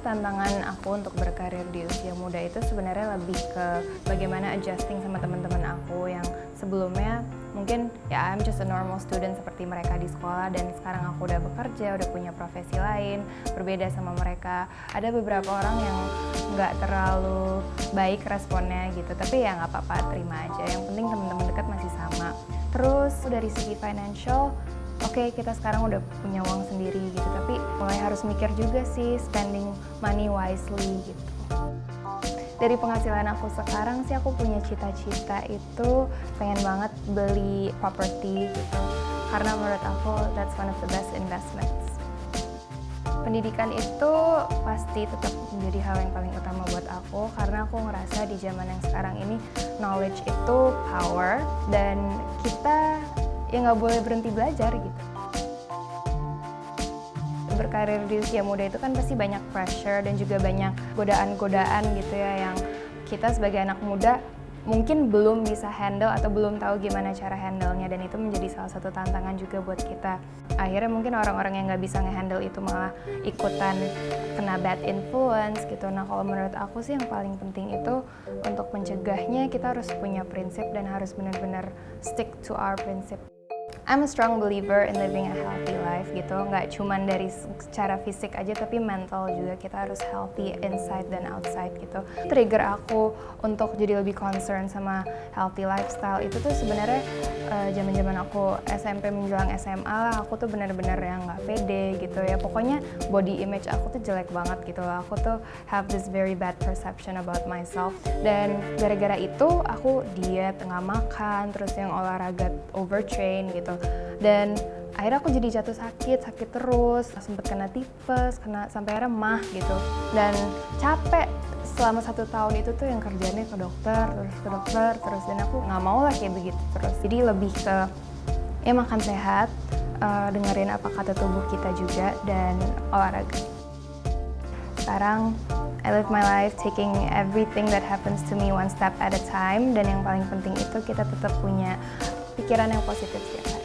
tantangan aku untuk berkarir di usia muda itu sebenarnya lebih ke bagaimana adjusting sama teman-teman aku yang sebelumnya mungkin ya I'm just a normal student seperti mereka di sekolah, dan sekarang aku udah bekerja, udah punya profesi lain, berbeda sama mereka. Ada beberapa orang yang nggak terlalu baik responnya gitu, tapi ya nggak apa-apa, terima aja. Yang penting teman-teman dekat masih sama. Terus dari segi financial, oke, kita sekarang udah punya uang sendiri gitu, tapi mulai harus mikir juga sih spending money wisely gitu. Dari penghasilan aku sekarang sih, aku punya cita-cita itu pengen banget beli properti gitu, karena menurut aku that's one of the best investments. Pendidikan itu pasti tetap menjadi hal yang paling utama buat aku, karena aku ngerasa di zaman yang sekarang ini knowledge itu power, dan kita ya nggak boleh berhenti belajar gitu. Berkarir di usia muda itu kan pasti banyak pressure dan juga banyak godaan-godaan gitu ya, yang kita sebagai anak muda mungkin belum bisa handle atau belum tahu gimana cara handle-nya, dan itu menjadi salah satu tantangan juga buat kita. Akhirnya mungkin orang-orang yang nggak bisa nge-handle itu malah ikutan kena bad influence gitu. Nah, kalau menurut aku sih yang paling penting itu untuk mencegahnya kita harus punya prinsip dan harus benar-benar stick to our prinsip. I'm a strong believer in living a healthy life gitu, nggak cuman dari secara fisik aja tapi mental juga, kita harus healthy inside dan outside gitu. Trigger aku untuk jadi lebih concern sama healthy lifestyle itu tuh sebenarnya zaman-zaman aku SMP menjelang SMA lah, aku tuh bener-bener yang nggak pede gitu ya, pokoknya body image aku tuh jelek banget gitu loh, aku tuh have this very bad perception about myself, dan gara-gara itu aku diet, nggak makan, terus yang olahraga overtrain gitu. Dan akhirnya aku jadi jatuh sakit terus, sempet kena tipes, sampai akhirnya mah gitu. Dan capek selama 1 tahun itu tuh yang kerjanya ke dokter, dan aku nggak mau lah kayak begitu terus. Jadi lebih ke ya makan sehat, dengerin apa kata tubuh kita juga, dan olahraga. Sekarang I live my life taking everything that happens to me one step at a time, dan yang paling penting itu kita tetap punya pikiran yang positif setiap hari.